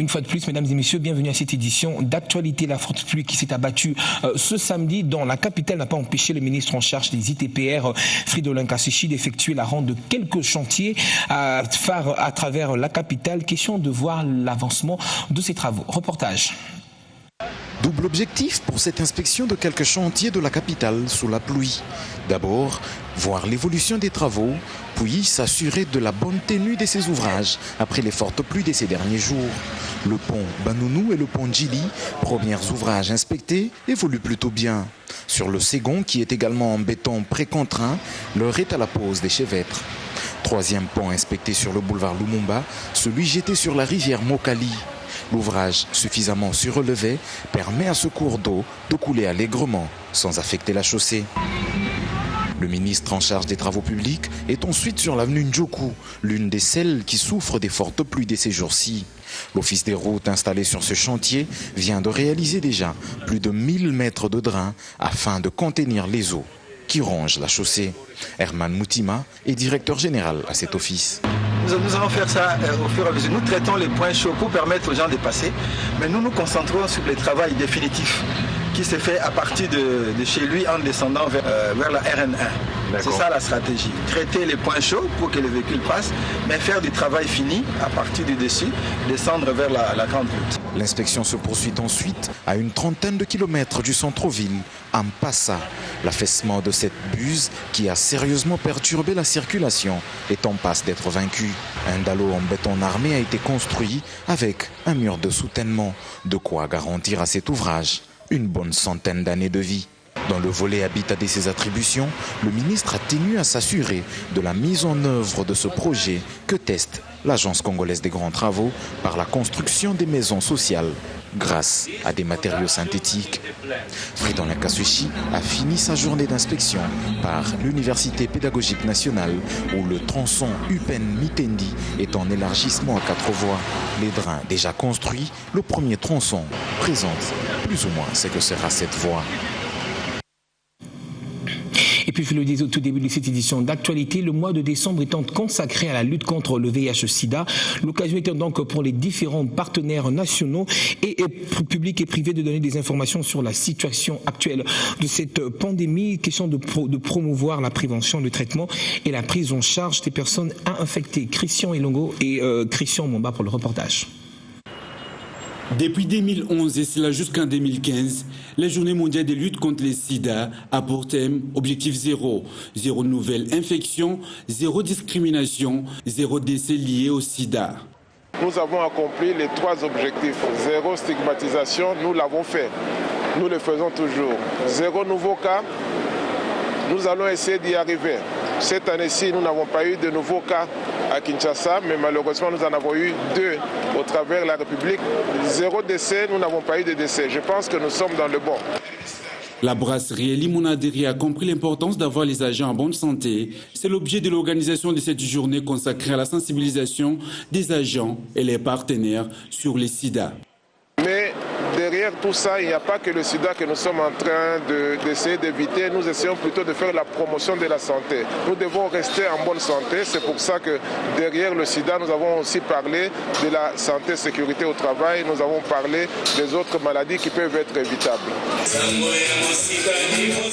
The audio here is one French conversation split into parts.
Une fois de plus, mesdames et messieurs, bienvenue à cette édition d'actualité. La forte pluie qui s'est abattue ce samedi dans la capitale n'a pas empêché le ministre en charge des ITPR, Fridolin Kassouchi, d'effectuer la ronde de quelques chantiers phares à travers la capitale. Question de voir l'avancement de ces travaux. Reportage. Double objectif pour cette inspection de quelques chantiers de la capitale sous la pluie. D'abord, voir l'évolution des travaux, puis s'assurer de la bonne tenue de ces ouvrages après les fortes pluies de ces derniers jours. Le pont Banounou et le pont Djili, premiers ouvrages inspectés, évoluent plutôt bien. Sur le second, qui est également en béton précontraint, l'heure est à la pose des chevêtres. Troisième pont inspecté sur le boulevard Lumumba, celui jeté sur la rivière Mokali. L'ouvrage, suffisamment surrelevé, permet à ce cours d'eau de couler allègrement, sans affecter la chaussée. Le ministre en charge des travaux publics est ensuite sur l'avenue Ndjoku, l'une des celles qui souffrent des fortes pluies de ces jours-ci. L'office des routes installé sur ce chantier vient de réaliser déjà plus de 1000 mètres de drains afin de contenir les eaux qui rongent la chaussée. Herman Moutima est directeur général à cet office. Nous allons faire ça au fur et à mesure. Nous traitons les points chauds pour permettre aux gens de passer, mais nous nous concentrons sur le travail définitif qui se fait à partir de chez lui en descendant vers la RN1. C'est ça la stratégie. Traiter les points chauds pour que les véhicules passent, mais faire du travail fini à partir du dessus, descendre vers la grande route. L'inspection se poursuit ensuite à une trentaine de kilomètres du centre-ville, à Mpassa. L'affaissement de cette buse qui a sérieusement perturbé la circulation est en passe d'être vaincu. Un dallo en béton armé a été construit avec un mur de soutènement, de quoi garantir à cet ouvrage une bonne centaine d'années de vie. Dans le volet habitat de ses attributions, le ministre a tenu à s'assurer de la mise en œuvre de ce projet que teste l'Agence congolaise des grands travaux par la construction des maisons sociales grâce à des matériaux synthétiques. Fridolin Kassouchi a fini sa journée d'inspection par l'Université pédagogique nationale où le tronçon Upen-Mitendi est en élargissement à 4 voies. Les drains déjà construits, le premier tronçon présente plus ou moins ce que sera cette voie. Et puis, je le disais au tout début de cette édition d'actualité, le mois de décembre étant consacré à la lutte contre le VIH-Sida, l'occasion étant donc pour les différents partenaires nationaux et publics et privés de donner des informations sur la situation actuelle de cette pandémie, question de promouvoir la prévention, le traitement et la prise en charge des personnes infectées. Christian Elongo et Christian Momba pour le reportage. Depuis 2011 et cela jusqu'en 2015, la Journée mondiale de lutte contre le sida a pour thème Objectif zéro. Zéro nouvelle infection, zéro discrimination, zéro décès lié au sida. Nous avons accompli les 3 objectifs. Zéro stigmatisation, nous l'avons fait. Nous le faisons toujours. Zéro nouveau cas, nous allons essayer d'y arriver. Cette année-ci, nous n'avons pas eu de nouveaux cas à Kinshasa, mais malheureusement, nous en avons eu 2 au travers de la République. Zéro décès, nous n'avons pas eu de décès. Je pense que nous sommes dans le bon. La brasserie Limonaderi a compris l'importance d'avoir les agents en bonne santé. C'est l'objet de l'organisation de cette journée consacrée à la sensibilisation des agents et les partenaires sur les sida. Mais derrière tout ça, il n'y a pas que le sida que nous sommes en train d'essayer d'éviter. Nous essayons plutôt de faire la promotion de la santé. Nous devons rester en bonne santé. C'est pour ça que derrière le sida, nous avons aussi parlé de la santé et sécurité au travail. Nous avons parlé des autres maladies qui peuvent être évitables.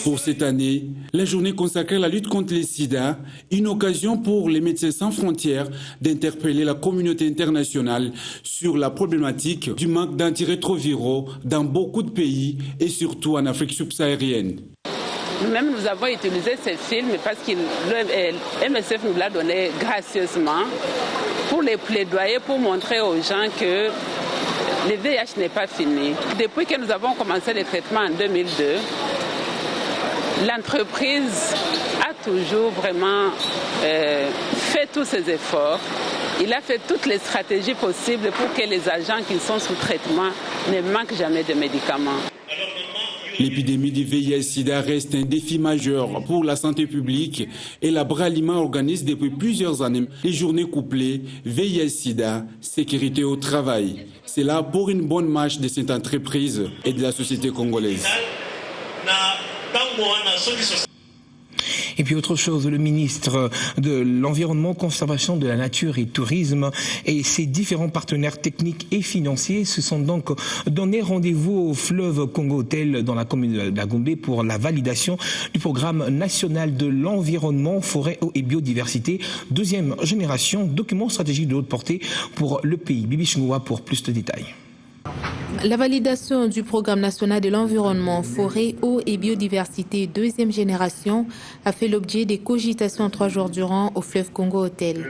Pour cette année, la journée consacrée à la lutte contre le sida, une occasion pour les Médecins sans frontières d'interpeller la communauté internationale sur la problématique du manque d'antirétroviraux dans beaucoup de pays et surtout en Afrique subsaharienne. Nous-mêmes, nous avons utilisé ces films parce que le MSF nous l'a donné gracieusement pour les plaidoyer, pour montrer aux gens que le VIH n'est pas fini. Depuis que nous avons commencé les traitements en 2002, l'entreprise a toujours vraiment fait tous ses efforts. Il a fait toutes les stratégies possibles pour que les agents qui sont sous traitement ne manquent jamais de médicaments. L'épidémie du VIH-Sida reste un défi majeur pour la santé publique et la Bralima organise depuis plusieurs années les journées couplées VIH-Sida, sécurité au travail. C'est là pour une bonne marche de cette entreprise et de la société congolaise. Et puis autre chose, le ministre de l'Environnement, Conservation de la Nature et Tourisme et ses différents partenaires techniques et financiers se sont donc donné rendez-vous au fleuve Congo-Hôtel dans la commune de la Gombe pour la validation du programme national de l'environnement, forêt, eau et biodiversité, deuxième génération, document stratégique de haute portée pour le pays. Bibi Chungoua pour plus de détails. La validation du programme national de l'environnement, forêt, eau et biodiversité deuxième génération a fait l'objet des cogitations 3 jours durant au fleuve Congo-Hôtel.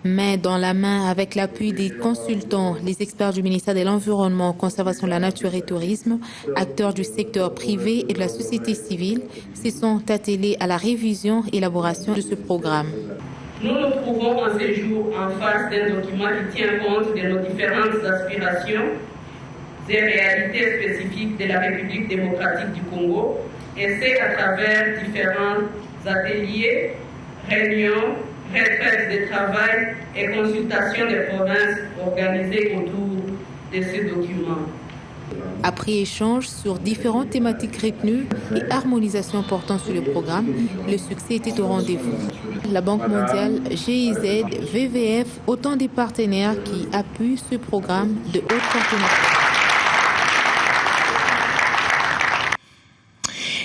Main dans la main avec l'appui des consultants, les experts du ministère de l'Environnement, Conservation de la Nature et Tourisme, acteurs du secteur privé et de la société civile, se sont attelés à la révision et élaboration de ce programme. Nous nous trouvons en ce jour en face d'un document qui tient compte de nos différentes aspirations des réalités spécifiques de la République démocratique du Congo, et c'est à travers différents ateliers, réunions, retraites de travail et consultations des provinces organisées autour de ce document. Après échange sur différentes thématiques retenues et harmonisation portant sur le programme, le succès était au rendez-vous. La Banque mondiale, GIZ, VVF, autant des partenaires qui appuient ce programme de haute partenariat.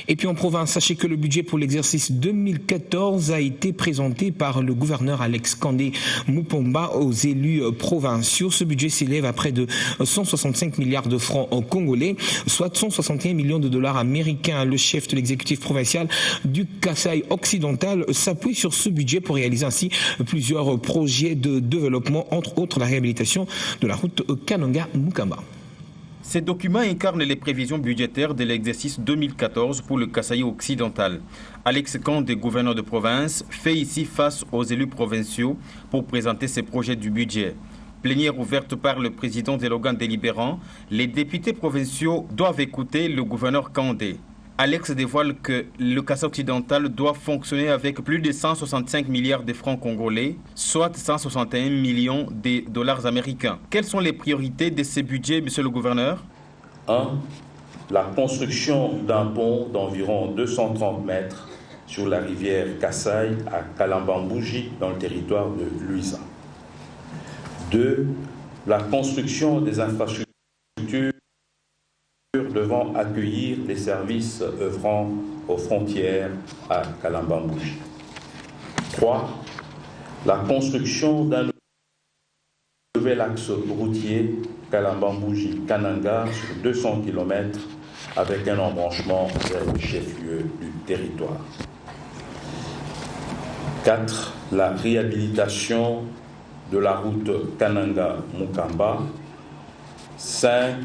Et puis en province, sachez que le budget pour l'exercice 2014 a été présenté par le gouverneur Alex Kandé Mupomba aux élus provinciaux. Ce budget s'élève à près de 165 milliards de francs congolais, soit 161 millions de dollars américains. Le chef de l'exécutif provincial du Kasaï occidental s'appuie sur ce budget pour réaliser ainsi plusieurs projets de développement, entre autres la réhabilitation de la route Kananga-Mukamba. Ces documents incarnent les prévisions budgétaires de l'exercice 2014 pour le Kasaï occidental. Alex Kandé, gouverneur de province, fait ici face aux élus provinciaux pour présenter ses projets du budget. Plénière ouverte par le président de l'organe délibérant, les députés provinciaux doivent écouter le gouverneur Kandé. Alex dévoile que le Kasaï occidental doit fonctionner avec plus de 165 milliards de francs congolais, soit 161 millions de dollars américains. Quelles sont les priorités de ces budgets, monsieur le gouverneur? 1. La construction d'un pont d'environ 230 mètres sur la rivière Kasaï à Kalambambouji, dans le territoire de Luisa. 2. La construction des infrastructures devant accueillir les services œuvrant aux frontières à Kalambambouji. 3. La construction d'un nouvel axe routier Kalambambouji-Kananga sur 200 km avec un embranchement vers le chef-lieu du territoire. 4. La réhabilitation de la route Kananga-Mukamba. 5.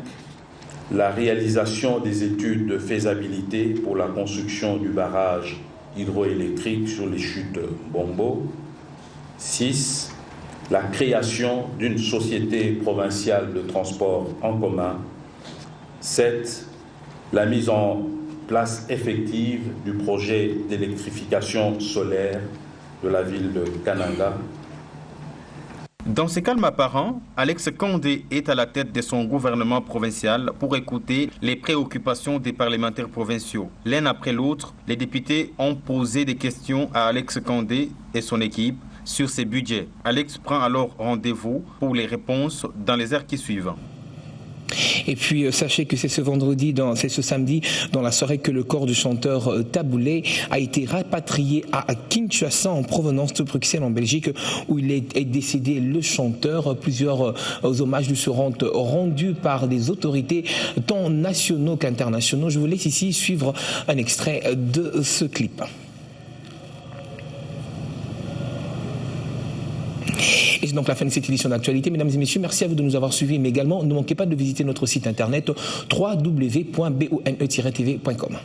La réalisation des études de faisabilité pour la construction du barrage hydroélectrique sur les chutes Bombo. 6. La création d'une société provinciale de transport en commun. 7. La mise en place effective du projet d'électrification solaire de la ville de Kananga. Dans ce calme apparent, Alex Kandé est à la tête de son gouvernement provincial pour écouter les préoccupations des parlementaires provinciaux. L'un après l'autre, les députés ont posé des questions à Alex Kandé et son équipe sur ses budgets. Alex prend alors rendez-vous pour les réponses dans les heures qui suivent. Et puis sachez que c'est ce samedi dans la soirée que le corps du chanteur Taboulé a été rapatrié à Kinshasa en provenance de Bruxelles en Belgique où il est décédé le chanteur. Plusieurs hommages lui seront rendus par des autorités tant nationaux qu'internationaux. Je vous laisse ici suivre un extrait de ce clip. Et c'est donc la fin de cette édition d'actualité. Mesdames et messieurs, merci à vous de nous avoir suivis, mais également ne manquez pas de visiter notre site internet www.bone-tv.com.